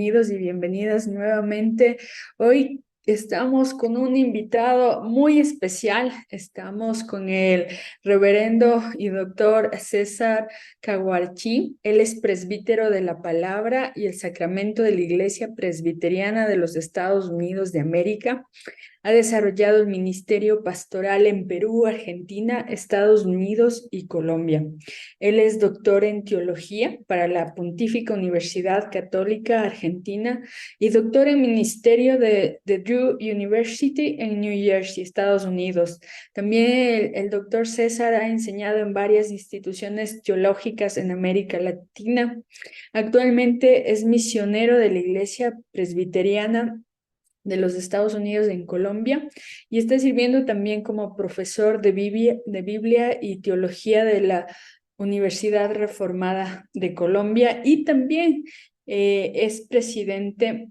bienvenidos y bienvenidas nuevamente. Hoy estamos con un invitado muy especial. Estamos con el reverendo y doctor César Caguarchí. Él es presbítero de la Palabra y el Sacramento de la Iglesia Presbiteriana de los Estados Unidos de América. Ha desarrollado el ministerio pastoral en Perú, Argentina, Estados Unidos y Colombia. Él es doctor en teología para la Pontífica Universidad Católica Argentina y doctor en ministerio de Drew University en New Jersey, Estados Unidos. También el doctor César ha enseñado en varias instituciones teológicas en América Latina. Actualmente es misionero de la Iglesia Presbiteriana de los Estados Unidos en Colombia y está sirviendo también como profesor de Biblia y Teología de la Universidad Reformada de Colombia y también es presidente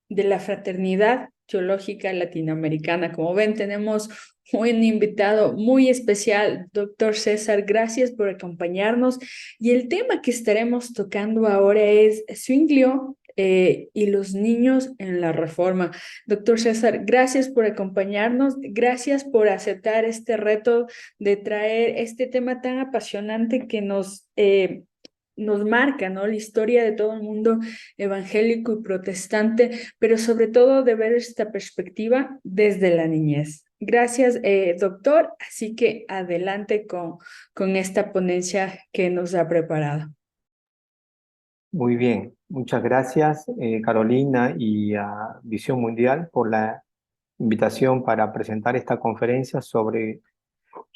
de la Fraternidad Teológica Latinoamericana. Como ven, tenemos un invitado muy especial, doctor César. Gracias por acompañarnos. Y el tema que estaremos tocando ahora es Zwinglio y los niños en la Reforma. Doctor César, gracias por acompañarnos. Gracias por aceptar este reto de traer este tema tan apasionante que nos marca, ¿no? La historia de todo el mundo evangélico y protestante, pero sobre todo de ver esta perspectiva desde la niñez. Gracias, doctor. Así que adelante con esta ponencia que nos ha preparado. Muy bien, muchas gracias Carolina y a Visión Mundial por la invitación para presentar esta conferencia sobre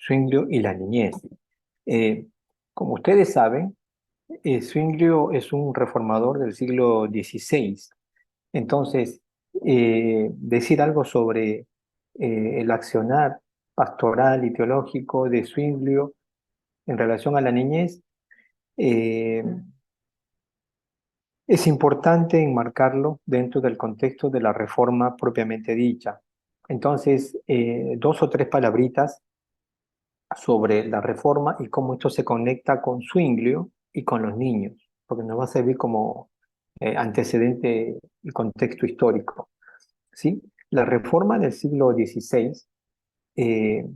Zwinglio y la niñez. Eh, Como ustedes saben, Zwinglio es un reformador del siglo XVI. Entonces, decir algo sobre el accionar pastoral y teológico de Zwinglio en relación a la niñez, eh, es importante enmarcarlo dentro del contexto de la reforma propiamente dicha. Entonces, dos o tres palabritas sobre la reforma y cómo esto se conecta con Zwinglio y con los niños, porque nos va a servir como antecedente y contexto histórico. ¿Sí? La reforma del siglo XVI eh,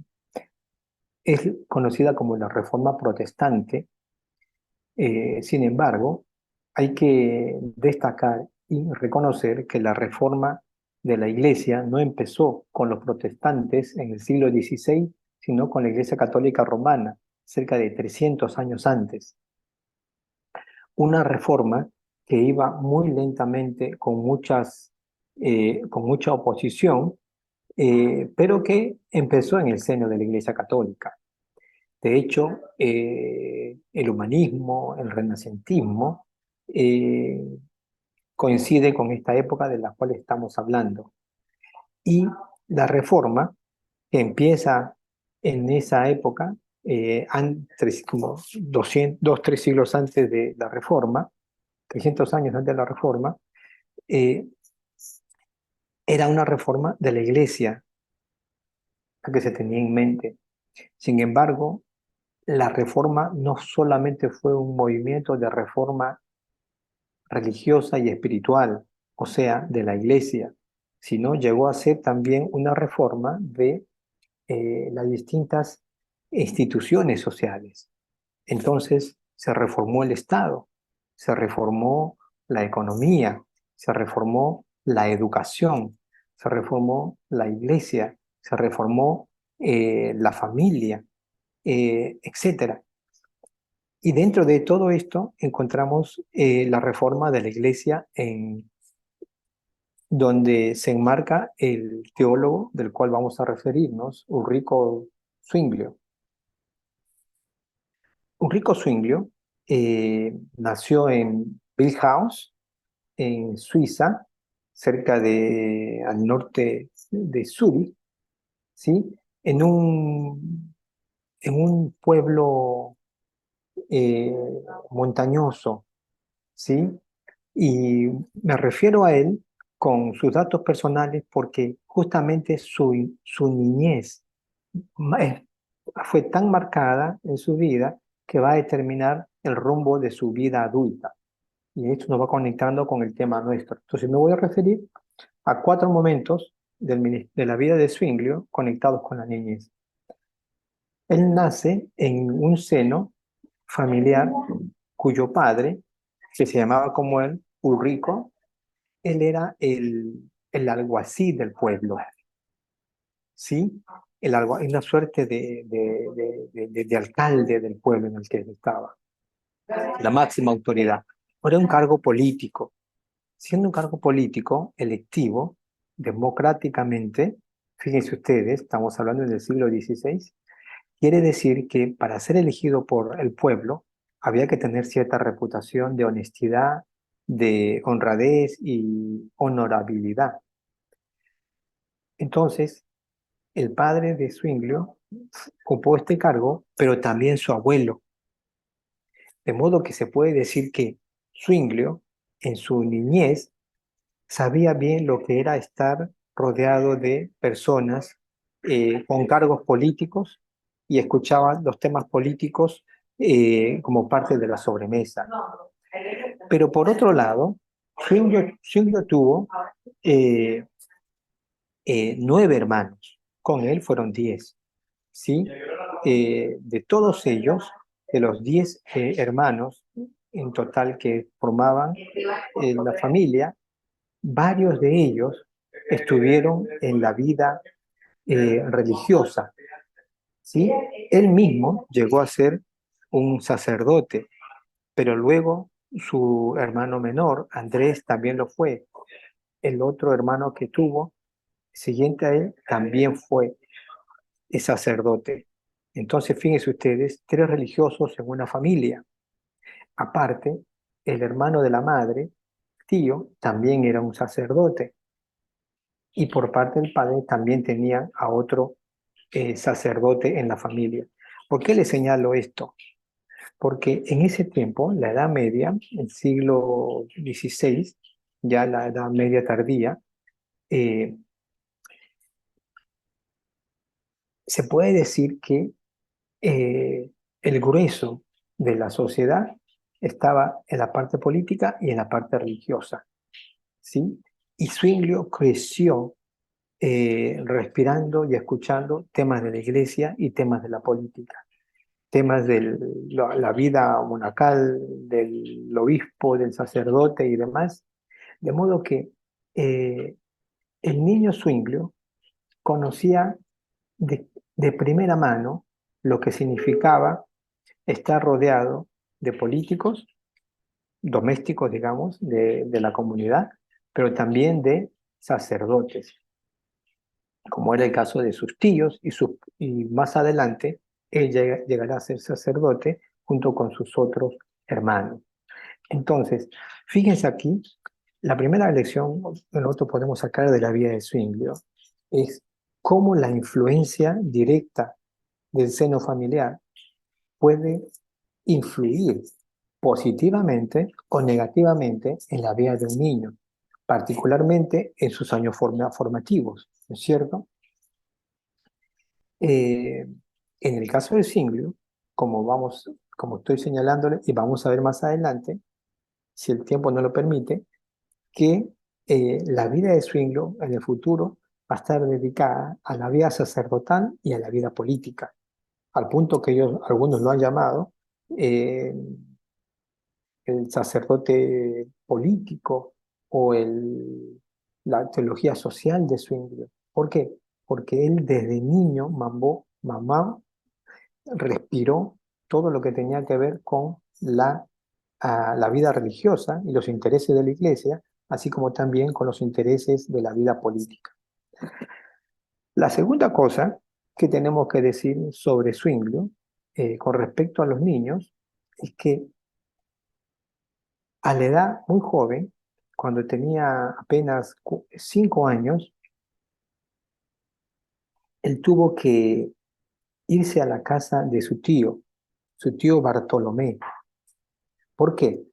es conocida como la reforma protestante. Sin embargo, hay que destacar y reconocer que la reforma de la Iglesia no empezó con los protestantes en el siglo XVI, sino con la Iglesia Católica Romana, cerca de 300 años antes. Una reforma que iba muy lentamente, con mucha oposición, pero que empezó en el seno de la Iglesia Católica. De hecho, el humanismo, el renacentismo, eh, coincide con esta época de la cual estamos hablando. Y la reforma, que empieza en esa época, antes, como 3 siglos antes de la reforma, 300 años antes de la reforma, eh, era una reforma de la Iglesia la que se tenía en mente. Sin embargo, la reforma no solamente fue un movimiento de reforma religiosa y espiritual, o sea, de la iglesia, sino llegó a ser también una reforma de las distintas instituciones sociales. Entonces, se reformó el Estado, se reformó la economía, se reformó la educación, se reformó la iglesia, se reformó la familia, etcétera. Y dentro de todo esto encontramos la reforma de la Iglesia donde se enmarca el teólogo del cual vamos a referirnos, Ulrico Zwinglio. Ulrico Zwinglio nació en Billhaus, en Suiza, al norte de Zúrich, ¿sí? En un pueblo eh, montañoso, ¿sí? Y me refiero a él con sus datos personales porque justamente su niñez ma- eh, fue tan marcada en su vida que va a determinar el rumbo de su vida adulta. Y esto nos va conectando con el tema nuestro. Entonces me voy a referir a 4 momentos de la vida de Zwinglio conectados con la niñez. Él nace en un seno familiar cuyo padre, que se llamaba como él, Ulrico, él era el alguacil del pueblo, ¿sí? Una suerte de alcalde del pueblo en el que él estaba, la máxima autoridad. Era un cargo político. Siendo un cargo político electivo, democráticamente, fíjense ustedes, estamos hablando del siglo XVI, quiere decir que para ser elegido por el pueblo había que tener cierta reputación de honestidad, de honradez y honorabilidad. Entonces, el padre de Zwinglio ocupó este cargo, pero también su abuelo. De modo que se puede decir que Zwinglio, en su niñez, sabía bien lo que era estar rodeado de personas con cargos políticos y escuchaba los temas políticos como parte de la sobremesa. Pero por otro lado, Zwinglio tuvo eh, 9 hermanos, con él fueron 10, ¿sí? De todos ellos, de los 10 hermanos en total que formaban la familia, varios de ellos estuvieron en la vida religiosa, ¿sí? Él mismo llegó a ser un sacerdote, pero luego su hermano menor, Andrés, también lo fue. El otro hermano que tuvo, siguiente a él, también fue sacerdote. Entonces, fíjense ustedes, 3 religiosos en una familia. Aparte, el hermano de la madre, tío, también era un sacerdote. Y por parte del padre también tenía a otro sacerdote en la familia. ¿Por qué le señalo esto? Porque en ese tiempo, la Edad Media, el siglo XVI, ya la Edad Media tardía, eh, se puede decir que eh, el grueso de la sociedad estaba en la parte política y en la parte religiosa, ¿sí? Y Zwinglio creció respirando y escuchando temas de la iglesia y temas de la política, temas de la vida monacal, del obispo, del sacerdote y demás, de modo que eh, el niño Zwinglio conocía de, de primera mano lo que significaba estar rodeado de políticos, domésticos, digamos, de la comunidad, pero también de sacerdotes, como era el caso de sus tíos, y más adelante él llegará a ser sacerdote junto con sus otros hermanos. Entonces, fíjense aquí, la primera lección que nosotros podemos sacar de la vida de Zwinglio es cómo la influencia directa del seno familiar puede influir positivamente o negativamente en la vida de un niño, particularmente en sus años formativos, ¿no es cierto? Eh, en el caso de Zwinglio, como estoy señalándole, y vamos a ver más adelante, si el tiempo no lo permite, que la vida de Zwinglio en el futuro va a estar dedicada a la vida sacerdotal y a la vida política, al punto que algunos lo han llamado eh, el sacerdote político o la teología social de Zwinglio. ¿Por qué? Porque él desde niño, mamá, respiró todo lo que tenía que ver con la vida religiosa y los intereses de la iglesia, así como también con los intereses de la vida política. La segunda cosa que tenemos que decir sobre Zwinglio con respecto a los niños es que a la edad muy joven, cuando tenía apenas 5 años, él tuvo que irse a la casa de su tío Bartolomé. ¿Por qué?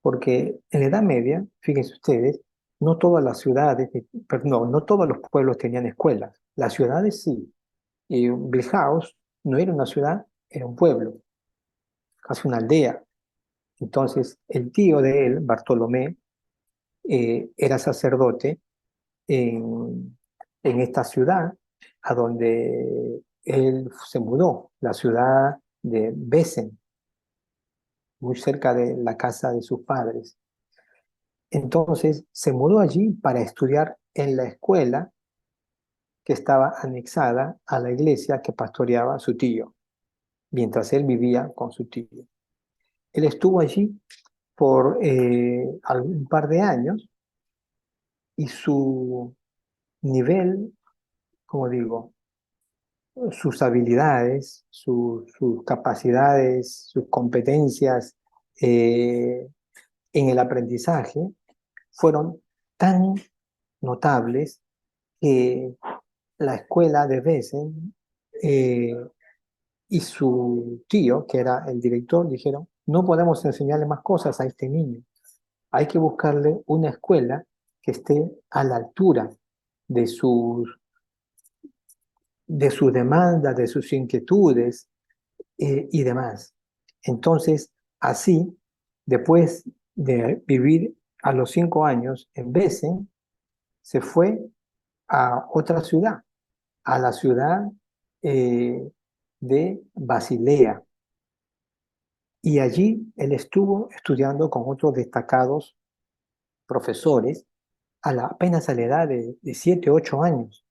Porque en la Edad Media, fíjense ustedes, no todas las ciudades, perdón, no todos los pueblos tenían escuelas. Las ciudades sí. Y Bilhaus no era una ciudad, era un pueblo, casi una aldea. Entonces, el tío de él, Bartolomé, era sacerdote en esta ciudad a donde él se mudó, la ciudad de Besen, muy cerca de la casa de sus padres. Entonces se mudó allí para estudiar en la escuela que estaba anexada a la iglesia que pastoreaba su tío, mientras él vivía con su tío. Él estuvo allí por un par de años y su nivel, como digo, sus habilidades, sus capacidades, sus competencias en el aprendizaje fueron tan notables que la escuela de Besen eh, y su tío, que era el director, dijeron, no podemos enseñarle más cosas a este niño. Hay que buscarle una escuela que esté a la altura de sus demandas, de sus inquietudes y demás. Entonces, así, después de vivir a los 5 años en Besen, se fue a otra ciudad, a la ciudad eh, de Basilea. Y allí él estuvo estudiando con otros destacados profesores apenas a la edad de 7, 8 años.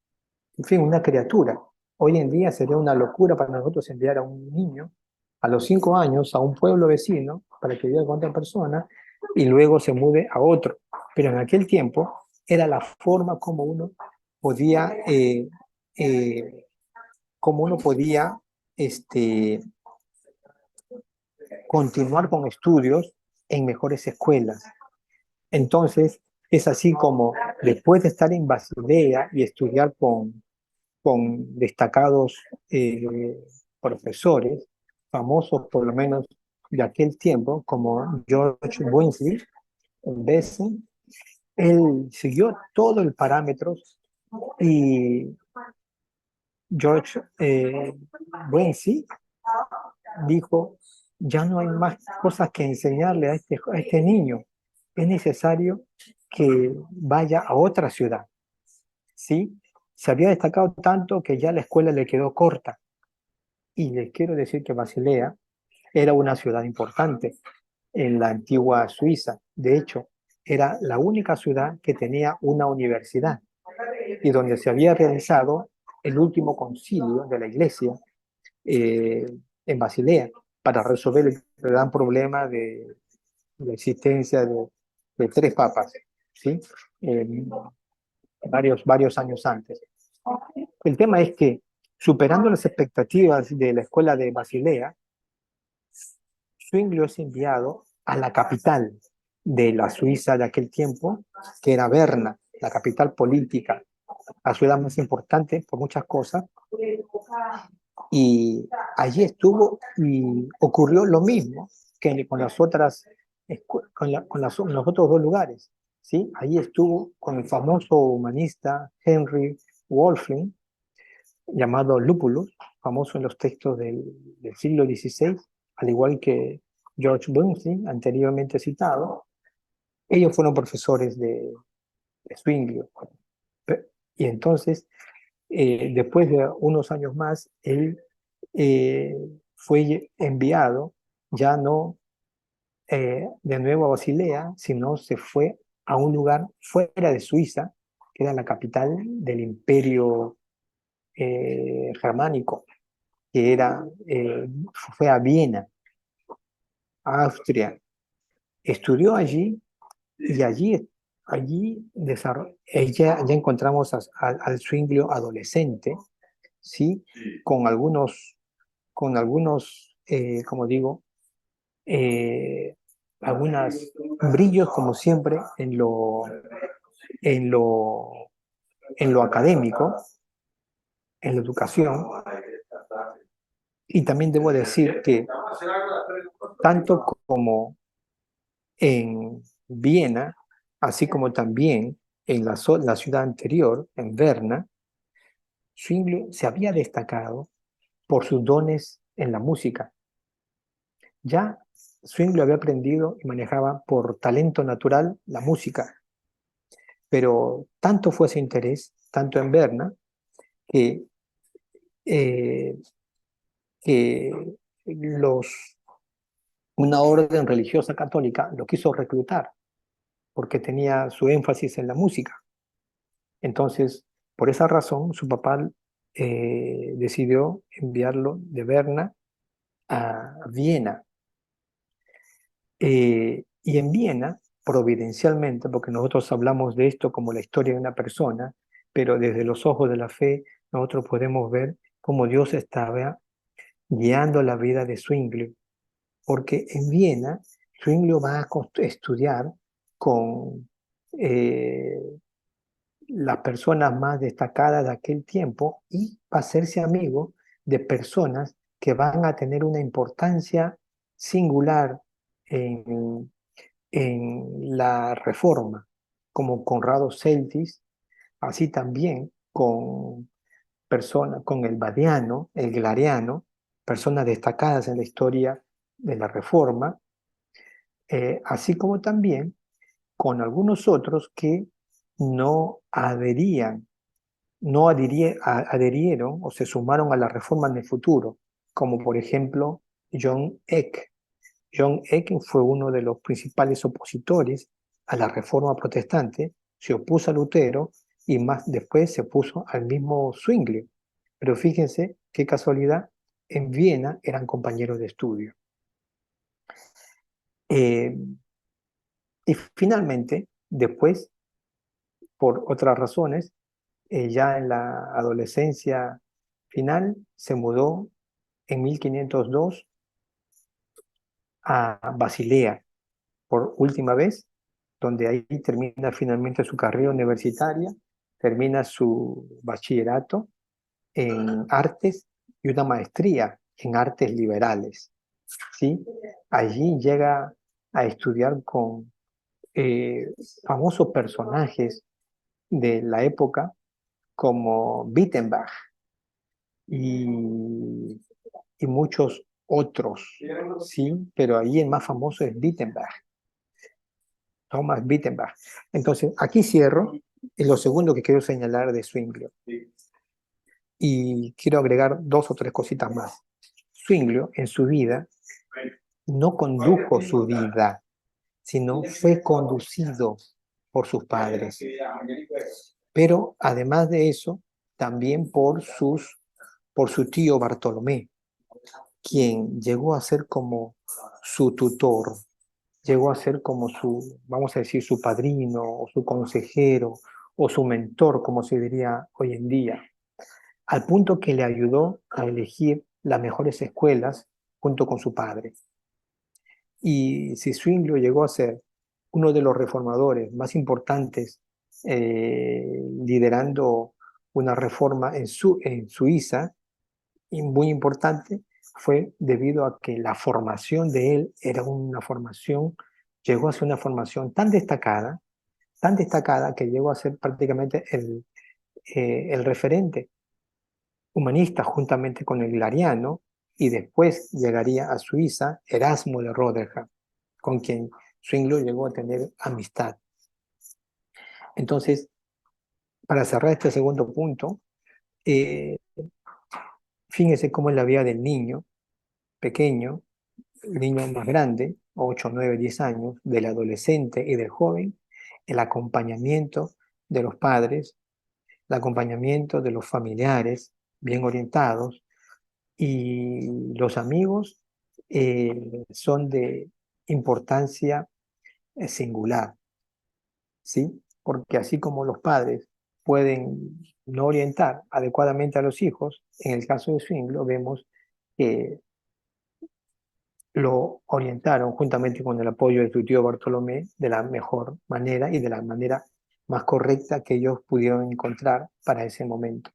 En fin, una criatura. Hoy en día sería una locura para nosotros enviar a un niño a los 5 años a un pueblo vecino para que viva con otra persona y luego se mude a otro. Pero en aquel tiempo era la forma como uno podía, como uno podía este, continuar con estudios en mejores escuelas. Entonces, es así como después de estar en Basilea y estudiar con destacados profesores, famosos por lo menos de aquel tiempo, como George Winsley, en Besen, él siguió todo el parámetro y George Winsley dijo, ya no hay más cosas que enseñarle a este niño, es necesario que vaya a otra ciudad, ¿sí? Se había destacado tanto que ya la escuela le quedó corta. Y les quiero decir que Basilea era una ciudad importante en la antigua Suiza. De hecho, era la única ciudad que tenía una universidad y donde se había realizado el último concilio de la iglesia eh, en Basilea para resolver el gran problema de la existencia de tres papas, ¿sí? Eh, varios años antes. El tema es que, superando las expectativas de la escuela de Basilea, Zwinglio es enviado a la capital de la Suiza de aquel tiempo, que era Berna, la capital política, la ciudad más importante por muchas cosas, y allí estuvo y ocurrió lo mismo que con las otras, con los otros dos lugares, ¿sí? Allí estuvo con el famoso humanista Henry Wolfling, llamado Lupulus, famoso en los textos del siglo XVI, al igual que George Bernstein, anteriormente citado. Ellos fueron profesores de Zwinglio. Y entonces, después de unos años más, él fue enviado, ya no de nuevo a Basilea, sino se fue a un lugar fuera de Suiza, que era la capital del imperio germánico, que fue a Viena, a Austria. Estudió allí y ya encontramos al Zwinglio adolescente, ¿sí? Con algunos, como digo, eh, algunos brillos, como siempre, en lo, en lo académico, en la educación. Y también debo decir que tanto como en Viena, así como también en la ciudad anterior, en Berna, Zwingli se había destacado por sus dones en la música. Ya Zwingli había aprendido y manejaba por talento natural la música, pero tanto fue ese interés, tanto en Berna, que, eh, que los, una orden religiosa católica lo quiso reclutar porque tenía su énfasis en la música. Entonces, por esa razón, su papá decidió enviarlo de Berna a Viena. Y en Viena, providencialmente, porque nosotros hablamos de esto como la historia de una persona, pero desde los ojos de la fe, nosotros podemos ver cómo Dios estaba guiando la vida de Zwingli, porque en Viena, Zwingli va a estudiar con eh, las personas más destacadas de aquel tiempo y va a hacerse amigo de personas que van a tener una importancia singular en, en la Reforma, como Conrado Celtis, así también con personas, con el Badiano, el Glariano, personas destacadas en la historia de la Reforma, así como también con algunos otros que no adherían no adherieron o se sumaron a la reforma en el futuro, como por ejemplo John Eck. John Eck fue uno de los principales opositores a la reforma protestante, se opuso a Lutero y más después se opuso al mismo Zwingli. Pero fíjense qué casualidad, en Viena eran compañeros de estudio. Eh, y finalmente, después, por otras razones, ya en la adolescencia final, se mudó en 1502 a Basilea por última vez, donde ahí termina finalmente su carrera universitaria, termina su bachillerato en artes y una maestría en artes liberales. ¿Sí? Allí llega a estudiar con eh, famosos personajes de la época como Wittenbach y, y muchos otros, ¿sí? Pero ahí el más famoso es Wittenbach, Thomas Wittenbach. Entonces, aquí cierro, es lo segundo que quiero señalar de Zwingli. Y quiero agregar dos o tres cositas más. Zwingli en su vida no condujo su vida, sino fue conducido por sus padres. Pero además de eso, también por su tío Bartolomé, quien llegó a ser como su tutor, llegó a ser como su, vamos a decir, su padrino o su consejero o su mentor, como se diría hoy en día, al punto que le ayudó a elegir las mejores escuelas junto con su padre. Y si Zwingli llegó a ser uno de los reformadores más importantes, liderando una reforma en Suiza, y muy importante, fue debido a que la formación de él era una formación, llegó a ser una formación tan destacada que llegó a ser prácticamente el referente humanista juntamente con el Glariano, y después llegaría a Suiza Erasmo de Rotterdam, con quien Zwingli llegó a tener amistad. Entonces, para cerrar este segundo punto, eh, fíjense cómo es la vida del niño pequeño, el niño más grande, 8, 9, 10 años, del adolescente y del joven, el acompañamiento de los padres, el acompañamiento de los familiares bien orientados, y los amigos son de importancia singular, ¿sí? Porque así como los padres pueden no orientar adecuadamente a los hijos, en el caso de Zwingli vemos que lo orientaron juntamente con el apoyo de su tío Bartolomé de la mejor manera y de la manera más correcta que ellos pudieron encontrar para ese momento.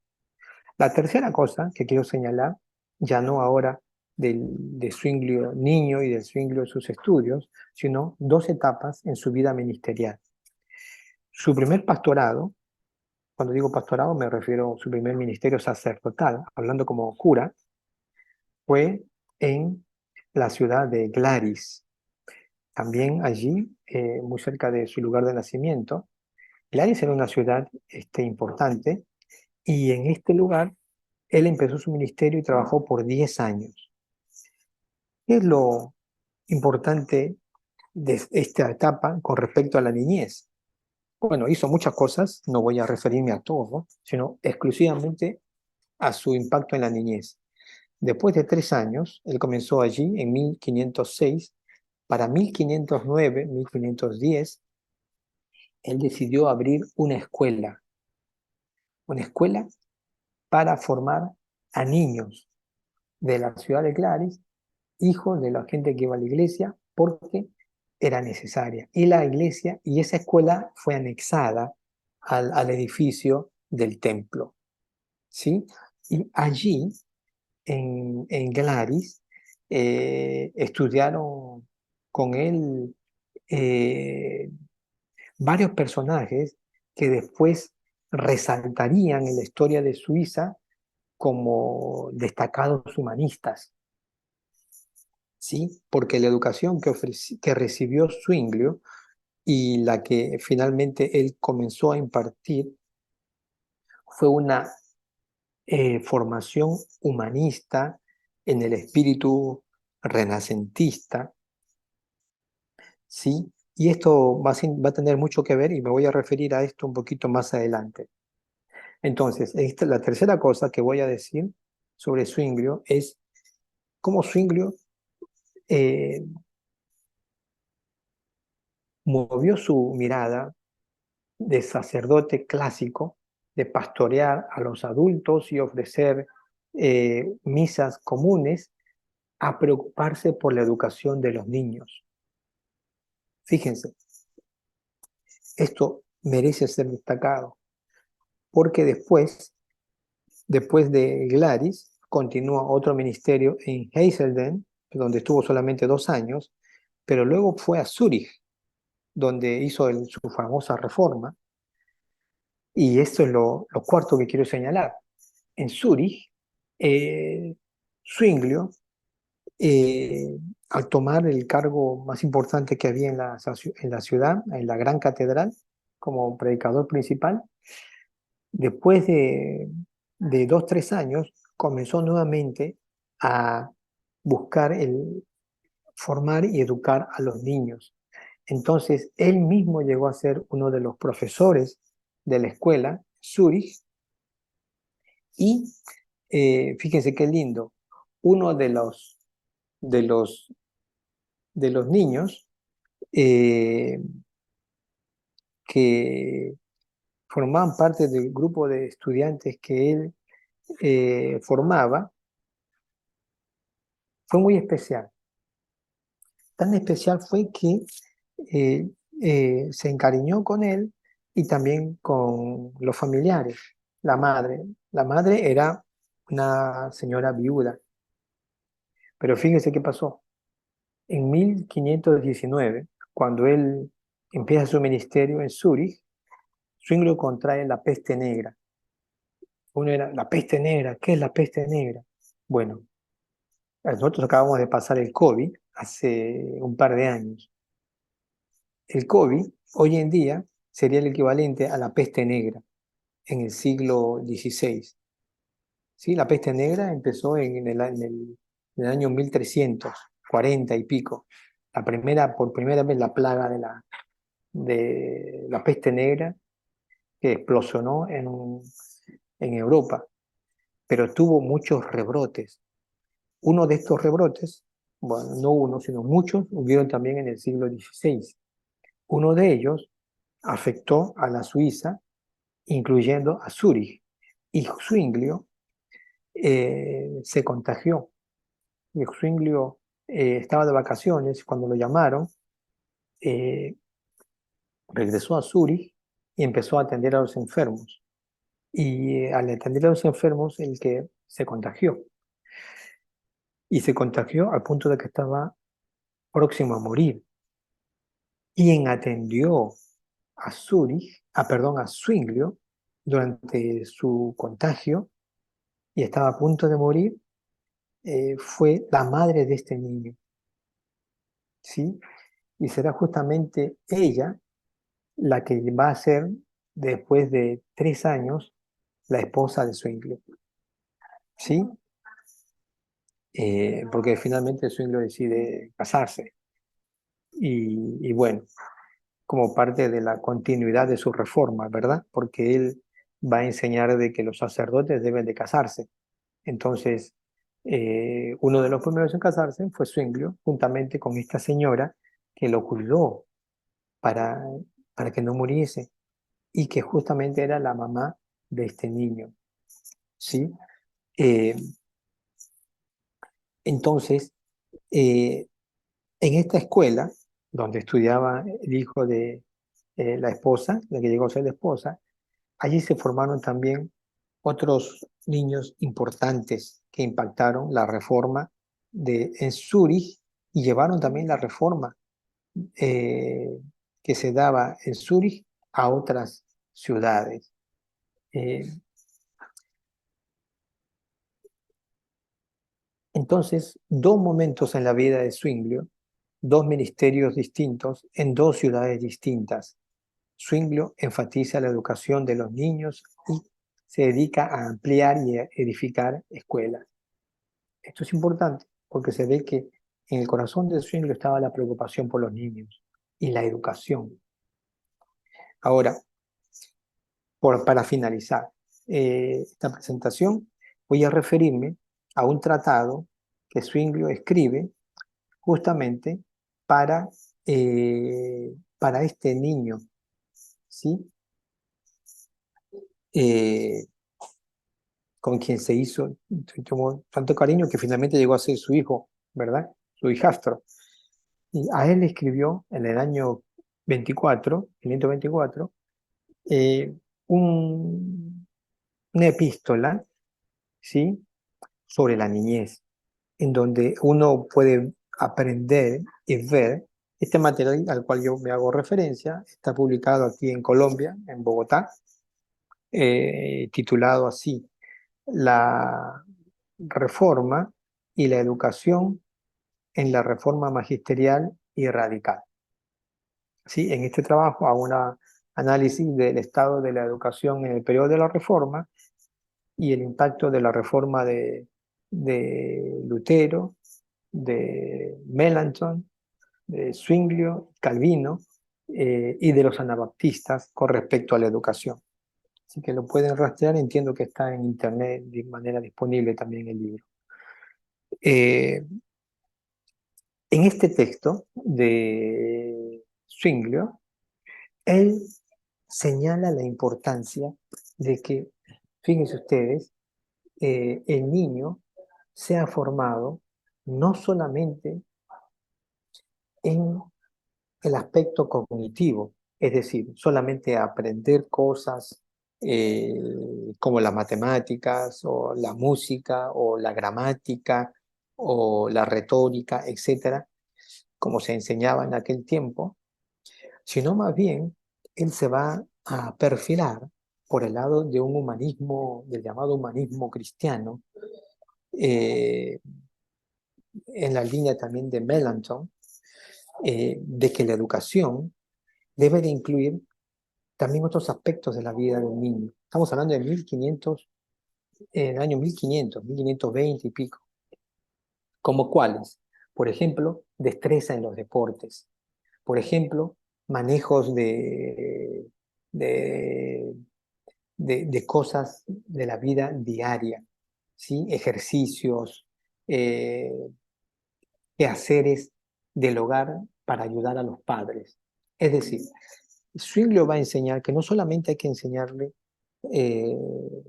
La tercera cosa que quiero señalar, ya no ahora de Zwingli niño y del Zwingli de sus estudios, sino dos etapas en su vida ministerial. Su primer pastorado, cuando digo pastorado me refiero a su primer ministerio sacerdotal, hablando como cura, fue en la ciudad de Glaris, también allí, muy cerca de su lugar de nacimiento. Glaris era una ciudad importante y en este lugar él empezó su ministerio y trabajó por 10 años. ¿Qué es lo importante de esta etapa con respecto a la niñez? Bueno, hizo muchas cosas, no voy a referirme a todo, sino exclusivamente a su impacto en la niñez. Después de 3 años, él comenzó allí en 1506. Para 1509, 1510, él decidió abrir una escuela para formar a niños de la ciudad de Glaris, hijos de la gente que iba a la iglesia, porque era necesaria. Y la iglesia y esa escuela fue anexada al edificio del templo, ¿sí? Y allí, en Glaris, estudiaron con él eh, varios personajes que después resaltarían en la historia de Suiza como destacados humanistas, ¿sí? Porque la educación que recibió Zwinglio y la que finalmente él comenzó a impartir fue una formación humanista en el espíritu renacentista, ¿sí? Y esto va a tener mucho que ver y me voy a referir a esto un poquito más adelante. Entonces, la tercera cosa que voy a decir sobre Zwinglio es cómo Zwinglio eh, movió su mirada de sacerdote clásico, de pastorear a los adultos y ofrecer misas comunes, a preocuparse por la educación de los niños. Fíjense, esto merece ser destacado, porque después de Glaris, continúa otro ministerio en Heiselden, donde estuvo solamente 2 años, pero luego fue a Zúrich, donde hizo su famosa reforma, y esto es lo cuarto que quiero señalar. En Zúrich, Zwinglio, eh, al tomar el cargo más importante que había en la ciudad, en la gran catedral, como predicador principal, después de 2, 3 años, comenzó nuevamente a buscar formar y educar a los niños. Entonces, él mismo llegó a ser uno de los profesores de la escuela, Zurich, y fíjense qué lindo, uno de los, de los niños eh, que formaban parte del grupo de estudiantes que él formaba, fue muy especial. Tan especial fue que eh, se encariñó con él y también con los familiares. La madre. La madre era una señora viuda. Pero fíjese qué pasó. En 1519, cuando él empieza su ministerio en Zúrich, Zwinglio contrae la peste negra. Uno era, la peste negra, ¿qué es la peste negra? Bueno, nosotros acabamos de pasar el COVID hace un par de años. El COVID hoy en día sería el equivalente a la peste negra en el siglo XVI. ¿Sí? La peste negra empezó en el año 1340 y pico. Por primera vez la plaga de la peste negra que explosionó en Europa, pero tuvo muchos rebrotes. Uno de estos rebrotes, bueno, no uno, sino muchos, hubieron también en el siglo XVI. Uno de ellos afectó a la Suiza, incluyendo a Zúrich, y Zwinglio se contagió. Y Zwinglio estaba de vacaciones cuando lo llamaron, eh, regresó a Zúrich y empezó a atender a los enfermos. Y al atender a los enfermos, el que se contagió. Y se contagió al punto de que estaba próximo a morir. Quien atendió a perdón, a Zwinglio durante su contagio y estaba a punto de morir, fue la madre de este niño, ¿sí? y será justamente ella la que va a ser, después de 3 años, la esposa de Zwingli, ¿sí? Porque finalmente Zwingli decide casarse. Y bueno, como parte de la continuidad de su reforma, ¿verdad? Porque él va a enseñar de que los sacerdotes deben de casarse. Entonces, uno de los primeros en casarse fue Zwingli, juntamente con esta señora que lo cuidó para, para que no muriese y que justamente era la mamá de este niño, ¿sí? Eh, entonces, eh, en esta escuela, donde estudiaba el hijo de la esposa, la que llegó a ser la esposa, allí se formaron también otros niños importantes que impactaron la reforma en Zúrich y llevaron también la reforma eh, que se daba en Zúrich a otras ciudades. Eh, entonces, dos momentos en la vida de Zwingli, dos ministerios distintos en dos ciudades distintas. Zwingli enfatiza la educación de los niños y se dedica a ampliar y a edificar escuelas. Esto es importante porque se ve que en el corazón de Zwingli estaba la preocupación por los niños y la educación. Ahora, para finalizar esta presentación, voy a referirme a un tratado que Zwingli escribe justamente para, para este niño, ¿sí? Eh, con quien se hizo, tomó tanto cariño que finalmente llegó a ser su hijo, ¿verdad? Su hijastro. Y a él le escribió en el año 24, 524, eh, un, una epístola, ¿sí? Sobre la niñez, en donde uno puede aprender y ver este material al cual yo me hago referencia. Está publicado aquí en Colombia, en Bogotá, titulado así, La reforma y la educación en la reforma magisterial y radical. ¿Sí? En este trabajo hago un análisis del estado de la educación en el periodo de la reforma y el impacto de la reforma de Lutero, de Melanchthon, de Zwingli, Calvino y de los anabaptistas con respecto a la educación. Así que lo pueden rastrear, entiendo que está en internet de manera disponible también el libro. Eh, en este texto de Zwingli, él señala la importancia de que, fíjense ustedes, el niño sea formado no solamente en el aspecto cognitivo, es decir, solamente aprender cosas como las matemáticas o la música o la gramática o la retórica, etcétera, como se enseñaba en aquel tiempo, sino más bien él se va a perfilar por el lado de un humanismo, del llamado humanismo cristiano, eh, en la línea también de Melanchthon, de que la educación debe de incluir también otros aspectos de la vida del niño. Estamos hablando de 1500, en el año 1500, 1520 y pico. ¿Como cuáles? Por ejemplo, destreza en los deportes. Por ejemplo, manejos de, de cosas de la vida diaria, ¿sí? Ejercicios, eh, quehaceres del hogar para ayudar a los padres. Es decir, Zwingli va a enseñar que no solamente hay que enseñarle eh,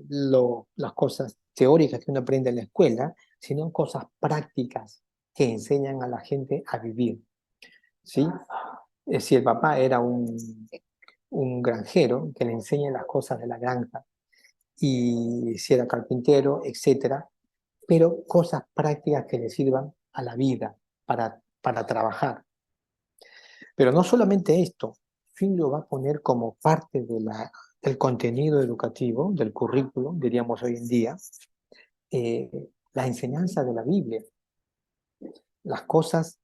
las cosas teóricas que uno aprende en la escuela, sino cosas prácticas que enseñan a la gente a vivir, ¿sí? Si el papá era un granjero que le enseña las cosas de la granja, y si era carpintero, etcétera, pero cosas prácticas que le sirvan a la vida para trabajar. Pero no solamente esto, Fin lo va a poner como parte del contenido educativo, del currículo, diríamos hoy en día, la enseñanza de la Biblia, las cosas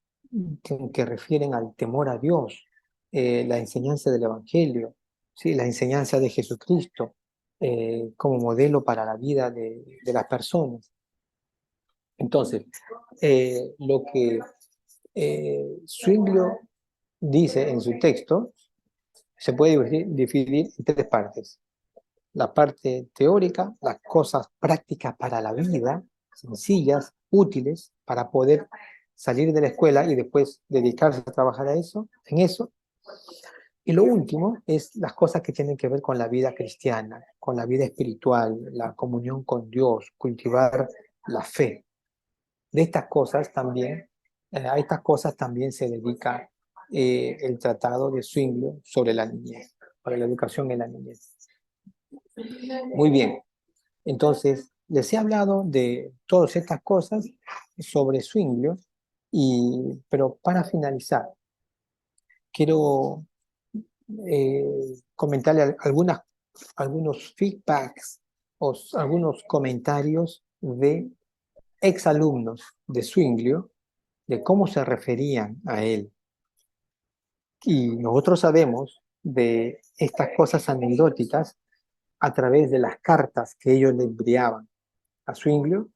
que refieren al temor a Dios, la enseñanza del Evangelio, ¿sí? La enseñanza de Jesucristo como modelo para la vida de las personas. Entonces, lo que Zwinglio dice en su texto se puede dividir en tres partes. La parte teórica, las cosas prácticas para la vida, sencillas, útiles, para poder salir de la escuela y después dedicarse a trabajar en eso. Y lo último es las cosas que tienen que ver con la vida cristiana, con la vida espiritual, la comunión con Dios, cultivar la fe. De estas cosas también, a estas cosas también se dedica el tratado de Zwinglio sobre la niñez, sobre la educación en la niñez. Muy bien, entonces les he hablado de todas estas cosas sobre Zwinglio, pero para finalizar, quiero comentarle algunos feedbacks o algunos comentarios de exalumnos de Zwinglio, de cómo se referían a él. Y nosotros sabemos de estas cosas anecdóticas a través de las cartas que ellos le enviaban a Zwinglio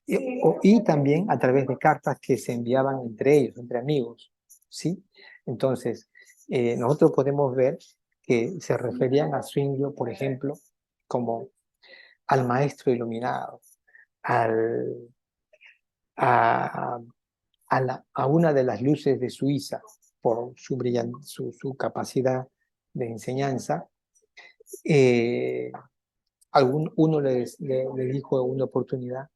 y también a través de cartas que se enviaban entre ellos, entre amigos, ¿sí? Entonces, nosotros podemos ver que se referían a Zwinglio, por ejemplo, como al maestro iluminado, al, a, a una de las luces de Suiza por su capacidad de enseñanza. Uno le dijo en una oportunidad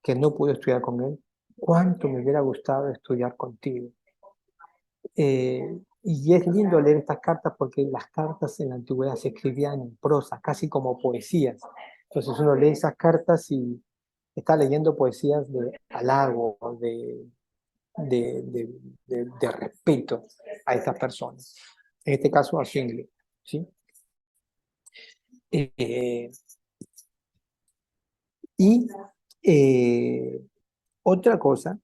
que no pudo estudiar con él, cuánto me hubiera gustado estudiar contigo. Y es lindo leer estas cartas porque las cartas en la antigüedad se escribían en prosa, casi como poesías. Entonces uno lee esas cartas y está leyendo poesías de halago, de respeto a estas personas. En este caso a Zwingli, ¿sí? Eh, y otra cosa,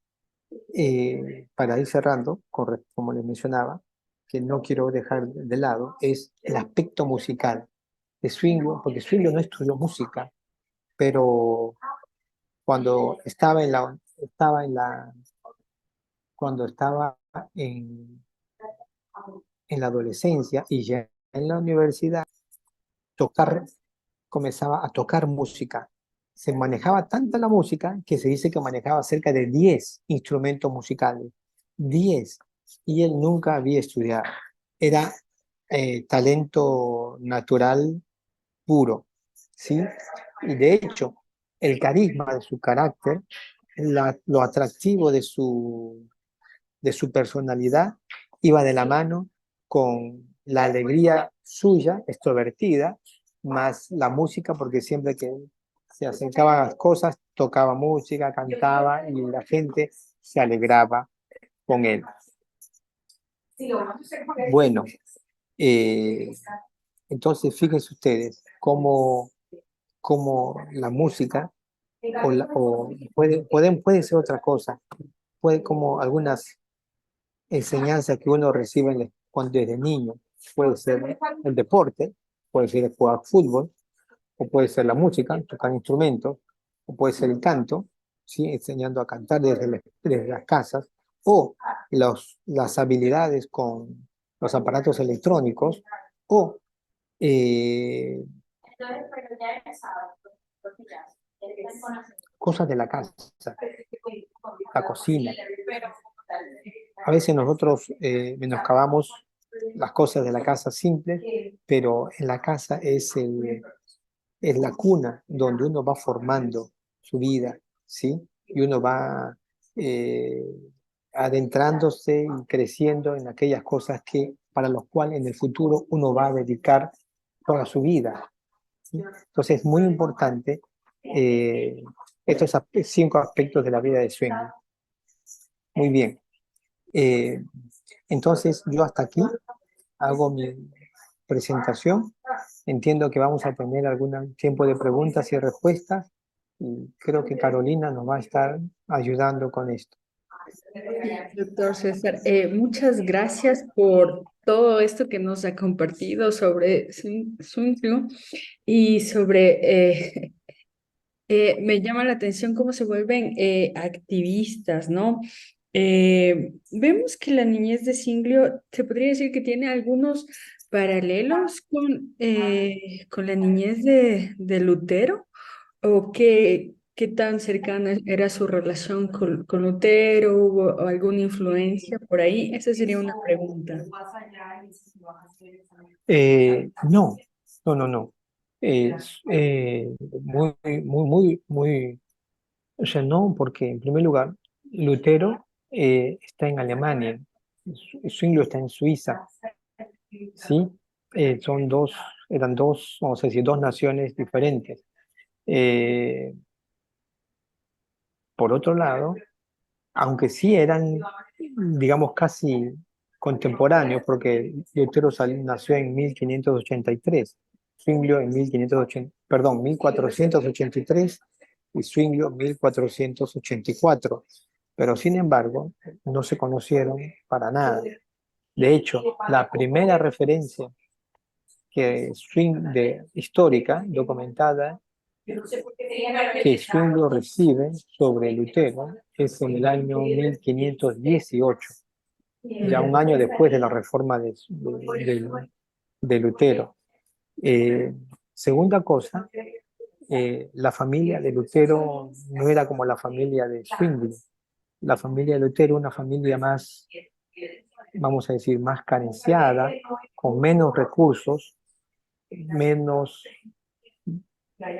para ir cerrando, como les mencionaba, que no quiero dejar de lado, es el aspecto musical de Zwinglio, porque Zwinglio no estudió música, pero cuando cuando estaba en la adolescencia y ya en la universidad, tocar, comenzaba a tocar música. Se manejaba tanta la música que se dice que manejaba cerca de 10 instrumentos musicales. 10. Y él nunca había estudiado. Era talento natural puro, ¿sí? Y de hecho, el carisma de su carácter, lo atractivo de su personalidad, iba de la mano con la alegría suya, extrovertida, más la música, porque siempre que se acercaban a las cosas, tocaba música, cantaba y la gente se alegraba con él. Bueno, eh, entonces fíjense ustedes cómo la música puede ser otra cosa, puede como algunas enseñanzas que uno recibe cuando desde niño, puede ser el deporte, puede ser jugar fútbol, o puede ser la música, tocar instrumentos, o puede ser el canto, ¿sí? Enseñando a cantar desde las casas, o las habilidades con los aparatos electrónicos, o eh, cosas de la casa, la cocina. A veces nosotros menoscabamos las cosas de la casa simples, pero en la casa es la cuna donde uno va formando su vida, ¿sí? Y uno va eh, adentrándose y creciendo en aquellas cosas para las cuales en el futuro uno va a dedicar toda su vida, ¿sí? Entonces es muy importante estos 5 aspectos de la vida de Zwingli. Muy bien. Eh, entonces yo hasta aquí hago mi presentación. Entiendo que vamos a tener algún tiempo de preguntas y respuestas y creo que Carolina nos va a estar ayudando con esto. Sí, doctor César, muchas gracias por todo esto que nos ha compartido sobre Swinglio y sobre, me llama la atención cómo se vuelven activistas, ¿no? Vemos que la niñez de Singlio se podría decir que tiene algunos paralelos con la niñez de Lutero, o qué tan cercana era su relación con Lutero, ¿hubo alguna influencia por ahí? Esa sería una pregunta. No, no, no, no. Es muy, muy, muy, muy, o sea, no, porque en primer lugar, Lutero está en Alemania, Zwinglio está en Suiza, ¿sí? Son dos, eran dos, vamos a decir, dos naciones diferentes. Eh, por otro lado, aunque sí eran, digamos, casi contemporáneos, porque Lutero nació en 1583, Zwinglio en 1580, perdón, 1483 y Zwinglio 1484, pero sin embargo no se conocieron para nada. De hecho, la primera referencia histórica, documentada, que Zwinglio recibe sobre Lutero es en el año 1518, ya un año después de la reforma de Lutero. Eh, Segunda cosa, la familia de Lutero no era como la familia de Zwinglio. La familia de Lutero, una familia más, vamos a decir, más carenciada, con menos recursos, menos,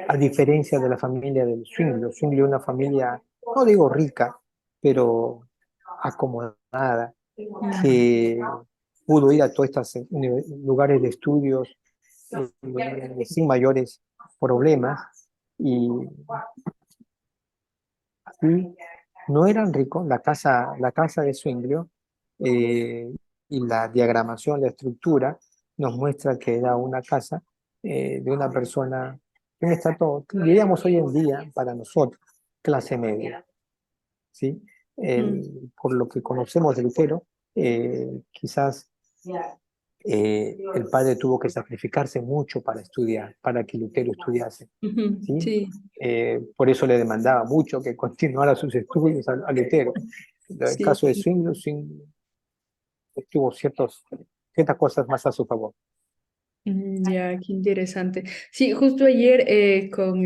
a diferencia de la familia del Zwinglio. Zwinglio es una familia, no digo rica, pero acomodada, Mm, que pudo ir a todos estos lugares de estudios sin mayores problemas y, y no eran ricos. La casa de Zwinglio y la diagramación, la estructura nos muestra que era una casa de una persona, un estrato, diríamos hoy en día para nosotros, clase media, ¿sí? mm, Por lo que conocemos de Lutero, quizás el padre tuvo que sacrificarse mucho para estudiar, para que Lutero estudiase, ujú, ¿sí? sí, Por eso le demandaba mucho que continuara sus estudios a Lutero. En el sí. caso de Zwinglio, Zwinglio tuvo ciertas cosas más a su favor. Ya, qué interesante. Sí, justo ayer con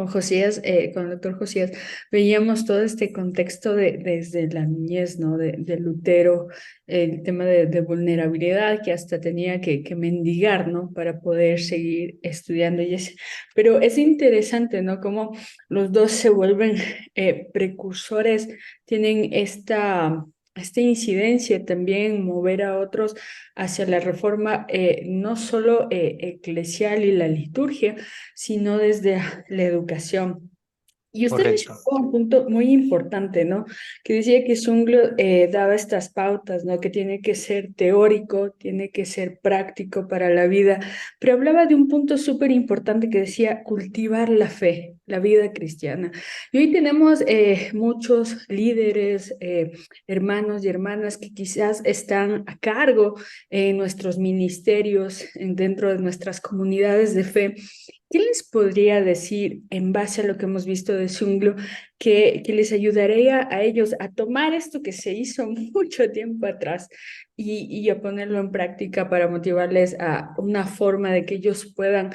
Josías, con el doctor Josías, veíamos todo este contexto desde la niñez, ¿no? De Lutero, el tema de vulnerabilidad que hasta tenía que mendigar, ¿no? Para poder seguir estudiando. Pero es interesante, ¿no? Cómo los dos se vuelven precursores, tienen esta incidencia también en mover a otros hacia la reforma, no solo eclesial y la liturgia, sino desde la educación. Y usted Correcto. mencionó un punto muy importante, ¿no? Que decía que Zunglo daba estas pautas, ¿no? Que tiene que ser teórico, tiene que ser práctico para la vida, pero hablaba de un punto súper importante que decía cultivar la fe, la vida cristiana. Y hoy tenemos muchos líderes, hermanos y hermanas que quizás están a cargo en nuestros ministerios, dentro de nuestras comunidades de fe. ¿Qué les podría decir en base a lo que hemos visto de Zunglo que les ayudaría a ellos a tomar esto que se hizo mucho tiempo atrás y a ponerlo en práctica para motivarles a una forma de que ellos puedan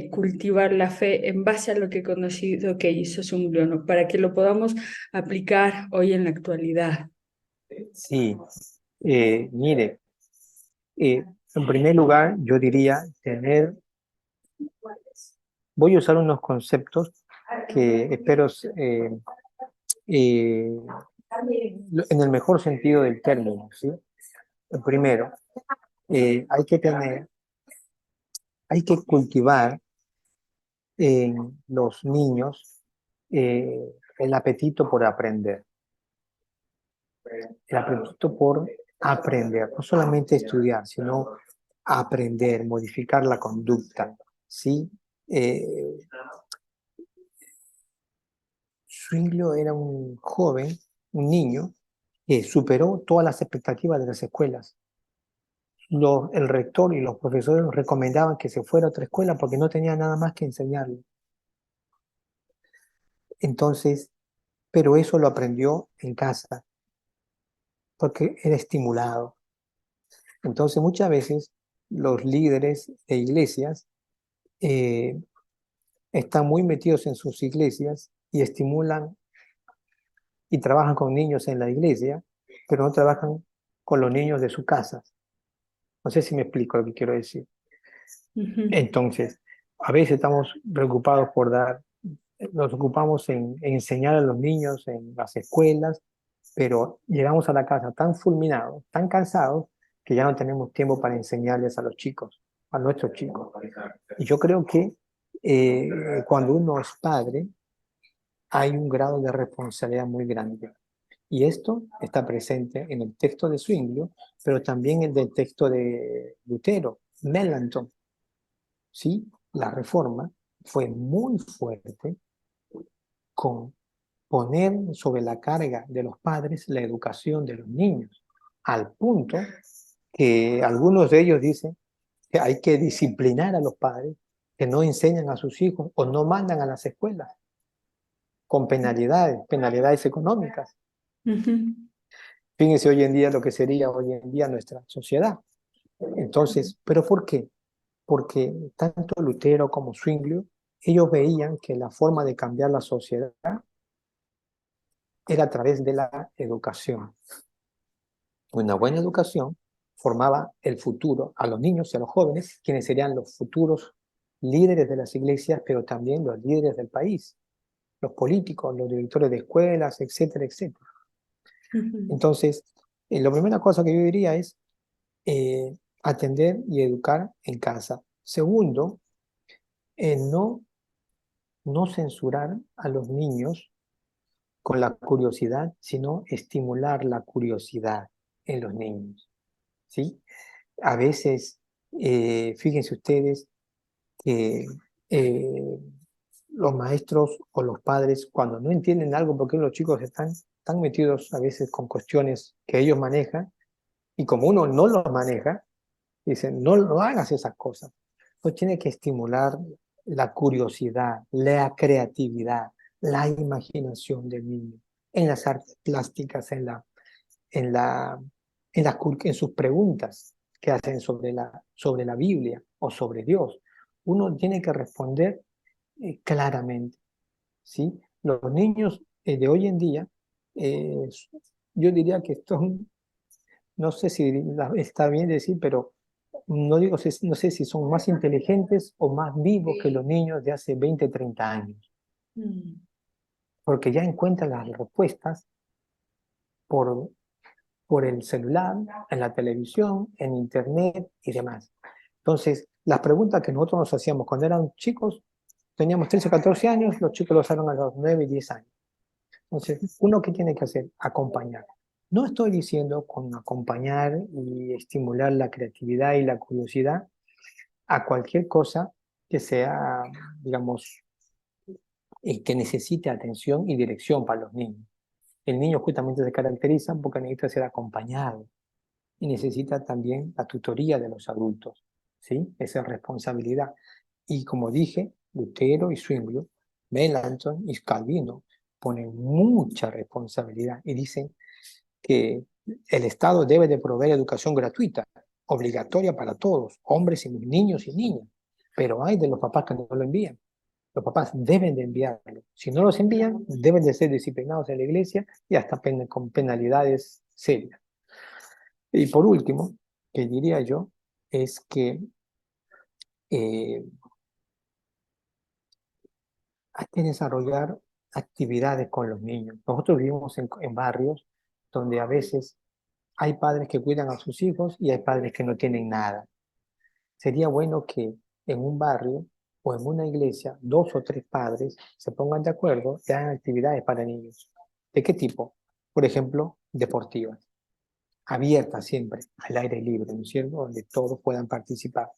cultivar la fe en base a lo que he conocido que hizo Zunglo, ¿no? Para que lo podamos aplicar hoy en la actualidad? Sí, mire, en primer lugar, yo diría voy a usar unos conceptos que espero eh, en el mejor sentido del término, ¿sí? Primero, hay que hay que cultivar en los niños el apetito por aprender, el apetito por aprender, no solamente estudiar, sino aprender, modificar la conducta, ¿sí? Eh, Zwinglio era un joven un niño que superó todas las expectativas de las escuelas. El rector y los profesores recomendaban que se fuera a otra escuela porque no tenía nada más que enseñarle. Entonces, pero eso lo aprendió en casa, porque era estimulado. Entonces, muchas veces los líderes de iglesias eh, están muy metidos en sus iglesias y estimulan y trabajan con niños en la iglesia, pero no trabajan con los niños de su casa. No sé si me explico lo que quiero decir. Ujú, Entonces, a veces estamos preocupados por nos ocupamos en enseñar a los niños en las escuelas, pero llegamos a la casa tan fulminados, tan cansados, que ya no tenemos tiempo para enseñarles a los chicos, a nuestros chicos. Y yo creo que cuando uno es padre, hay un grado de responsabilidad muy grande. Y esto está presente en el texto de Zwinglio, pero también en el texto de Lutero, Melanchthon. ¿Sí? La reforma fue muy fuerte con poner sobre la carga de los padres la educación de los niños, al punto que algunos de ellos dicen que hay que disciplinar a los padres que no enseñan a sus hijos o no mandan a las escuelas con penalidades económicas. ujú, Fíjense hoy en día lo que sería hoy en día nuestra sociedad. Entonces, ¿pero por qué? Porque tanto Lutero como Zwinglio, ellos veían que la forma de cambiar la sociedad era a través de la educación. Una buena educación formaba el futuro a los niños y a los jóvenes, quienes serían los futuros líderes de las iglesias, pero también los líderes del país, los políticos, los directores de escuelas, etcétera, etcétera. ujú. Entonces, la primera cosa que yo diría es atender y educar en casa. Segundo, no censurar a los niños con la curiosidad, sino estimular la curiosidad en los niños, ¿sí? A veces, fíjense ustedes que eh, los maestros o los padres, cuando no entienden algo, porque los chicos están tan metidos a veces con cuestiones que ellos manejan, y como uno no los maneja, dicen, no, no hagas esas cosas. Pues tiene que estimular la curiosidad, la creatividad, la imaginación del niño en las artes plásticas, en, la, en sus preguntas que hacen sobre la Biblia o sobre Dios. Uno tiene que responder claramente, ¿sí? Los niños de hoy en día, eh, yo diría que son, no sé si está bien decir, pero no sé si son más inteligentes o más vivos que los niños de hace 20, 30 años, Mm, porque ya encuentran las respuestas por, por el celular, en la televisión, en internet y demás. Entonces, las preguntas que nosotros nos hacíamos cuando eran chicos, teníamos 13 o 14 años, los chicos lo usaron a los 9 y 10 años. Entonces, ¿uno qué tiene que hacer? Acompañar. No estoy diciendo con acompañar y estimular la creatividad y la curiosidad a cualquier cosa que sea, digamos, que necesite atención y dirección para los niños. El niño justamente se caracteriza porque necesita ser acompañado y necesita también la tutoría de los adultos, ¿sí? Esa es responsabilidad. Y como dije, Lutero y Zwinglio, Melanchthon y Calvino ponen mucha responsabilidad y dicen que el Estado debe de proveer educación gratuita, obligatoria para todos, hombres y niños y niñas, pero hay de los papás que no lo envían. Los papás deben de enviarlo. Si no los envían, deben de ser disciplinados en la iglesia y hasta con penalidades serias. Y por último, que diría yo, es que eh, hay que desarrollar actividades con los niños. Nosotros vivimos en barrios donde a veces hay padres que cuidan a sus hijos y hay padres que no tienen nada. Sería bueno que en un barrio o en una iglesia, dos o tres padres se pongan de acuerdo y hagan actividades para niños. ¿De qué tipo? Por ejemplo, deportivas, abiertas siempre, al aire libre, ¿no es cierto? Donde todos puedan participar.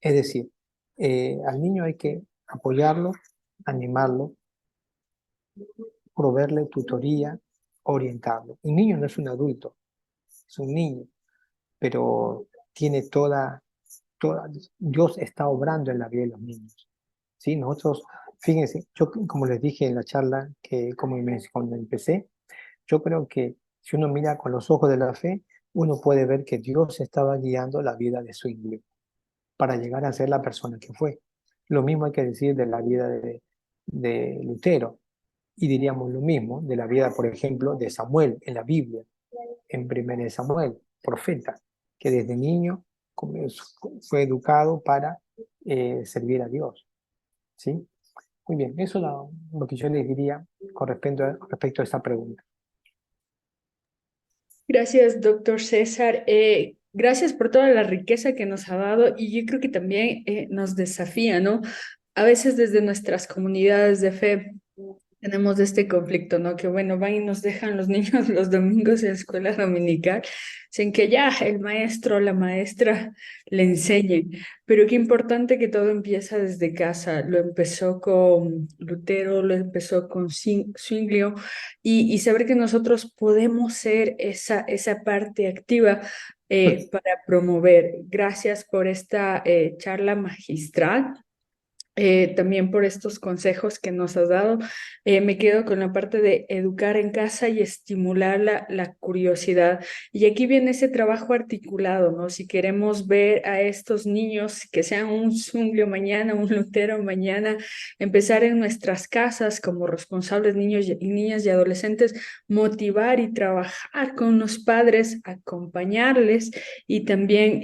Es decir, al niño hay que apoyarlo, animarlo, proveerle tutoría, orientarlo. Un niño no es un adulto, es un niño, pero tiene Dios está obrando en la vida de los niños. ¿Sí? Nosotros, fíjense, yo como les dije en la charla, cuando empecé, yo creo que si uno mira con los ojos de la fe, uno puede ver que Dios estaba guiando la vida de Zwingli para llegar a ser la persona que fue. Lo mismo hay que decir de la vida de Lutero, y diríamos lo mismo de la vida, por ejemplo, de Samuel en la Biblia, en 1 Samuel, profeta, que desde niño fue educado para servir a Dios. ¿Sí? Muy bien, eso es lo que yo les diría con respecto a esta pregunta. Gracias, doctor César. Gracias por toda la riqueza que nos ha dado y yo creo que también nos desafía, ¿no? A veces desde nuestras comunidades de fe tenemos este conflicto, ¿no? Que bueno, van y nos dejan los niños los domingos en la escuela dominical, sin que ya el maestro o la maestra le enseñen. Pero qué importante que todo empieza desde casa. Lo empezó con Lutero, lo empezó con Zwinglio y saber que nosotros podemos ser esa parte activa para promover. Gracias por esta charla magistral, también por estos consejos que nos has dado. Me quedo con la parte de educar en casa y estimular la curiosidad. Y aquí viene ese trabajo articulado, ¿no? Si queremos ver a estos niños que sean un Zwinglio mañana, un Lutero mañana, empezar en nuestras casas como responsables niños y niñas y adolescentes, motivar y trabajar con los padres, acompañarles y también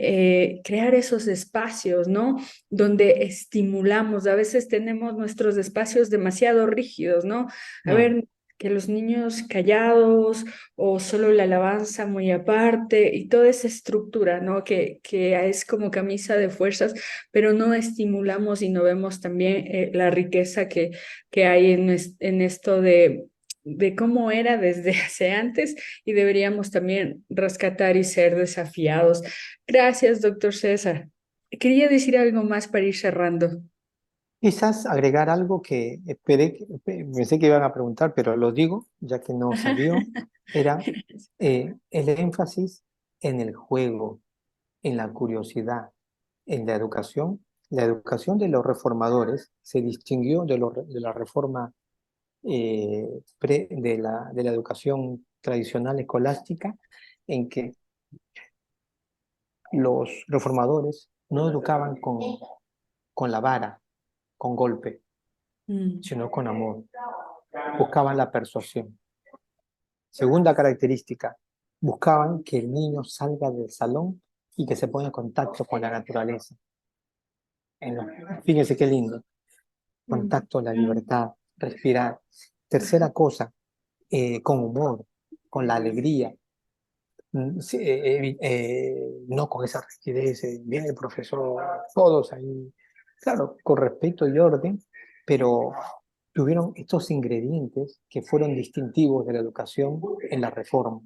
crear esos espacios, ¿no? Donde estimulamos. A veces tenemos nuestros espacios demasiado rígidos, ¿no? A Mm, ver, que los niños callados o solo la alabanza muy aparte y toda esa estructura, ¿no? Que es como camisa de fuerzas, pero no estimulamos y no vemos también la riqueza que hay en esto de cómo era desde hace antes y deberíamos también rescatar y ser desafiados. Gracias, doctor César. Quería decir algo más para ir cerrando. Quizás agregar algo que pensé que iban a preguntar, pero lo digo, ya que no Ajá. salió, era el énfasis en el juego, en la curiosidad, en la educación. La educación de los reformadores se distinguió de la reforma de la educación tradicional escolástica, en que los reformadores no educaban con la vara, con golpe, Mm, sino con amor. Buscaban la persuasión. Segunda característica, buscaban que el niño salga del salón y que se ponga en contacto con la naturaleza. Fíjense qué lindo. mm, Contacto, la libertad, respirar. Tercera cosa, con humor, con la alegría. Sí, no con esa rigidez, viene el profesor, todos ahí. Claro, con respeto y orden, pero tuvieron estos ingredientes que fueron distintivos de la educación en la reforma,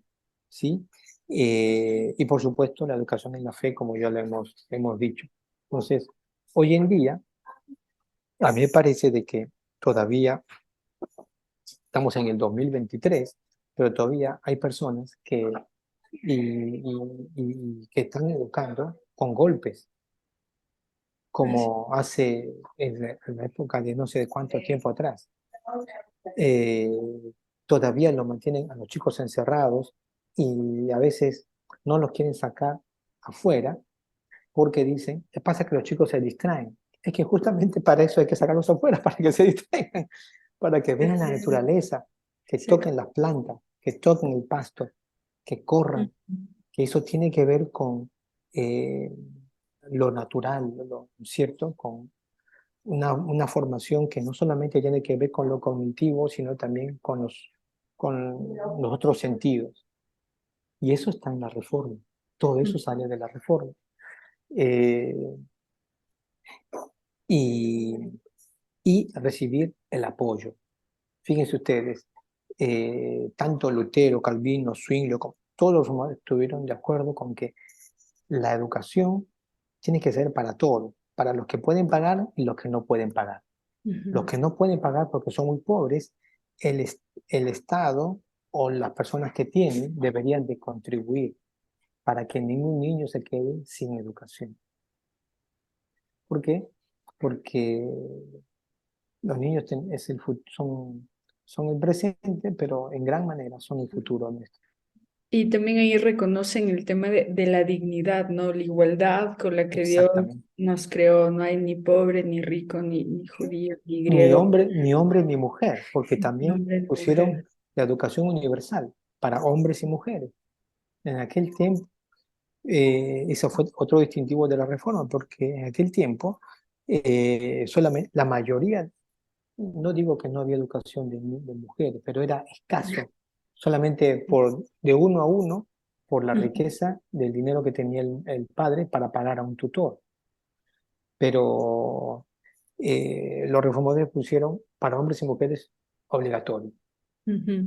¿sí? Y por supuesto la educación en la fe, como ya lo hemos dicho. Entonces, hoy en día, a mí me parece de que todavía estamos en el 2023, pero todavía hay personas que están educando con golpes, así. como hace en la época de no sé de cuánto tiempo atrás. eh, Todavía lo mantienen a los chicos encerrados y a veces no los quieren sacar afuera porque dicen, ¿qué pasa? Que los chicos se distraen. Es que justamente para eso hay que sacarlos afuera, para que se distraigan, para que vean la naturaleza, que Sí. toquen las plantas, que toquen el pasto, que Mm, corran, que eso tiene que ver con eh, lo natural, ¿cierto? Con una formación que no solamente tiene que ver con lo cognitivo, sino también con los otros sentidos. Y eso está en la reforma. Todo mm, eso sale de la reforma. Eh, y, y recibir el apoyo. Fíjense ustedes, tanto Lutero, Calvino, Zwinglio, todos los romanos estuvieron de acuerdo con que la educación tiene que ser para todos, para los que pueden pagar y los que no pueden pagar. Los ujú, que no pueden pagar porque son muy pobres, el Estado o las personas que tienen deberían de contribuir para que ningún niño se quede sin educación. ¿Por qué? Porque los niños son el presente, pero en gran manera son el futuro nuestro. Y también ahí reconocen el tema de la dignidad, ¿no? La igualdad con la que Dios Exactamente. nos creó. No hay ni pobre, ni rico, ni judío, ni Ni griego, hombre, ni hombre ni mujer, porque ni también hombre, ni pusieron mujer. la educación universal para hombres y mujeres. En aquel tiempo, ese fue otro distintivo de la reforma, porque en aquel tiempo solamente la mayoría, no digo que no había educación de mujeres, pero era escaso, solamente de uno a uno, por la Ujú, riqueza del dinero que tenía el padre para pagar a un tutor. Pero los reformadores pusieron para hombres y mujeres obligatorio. ujú.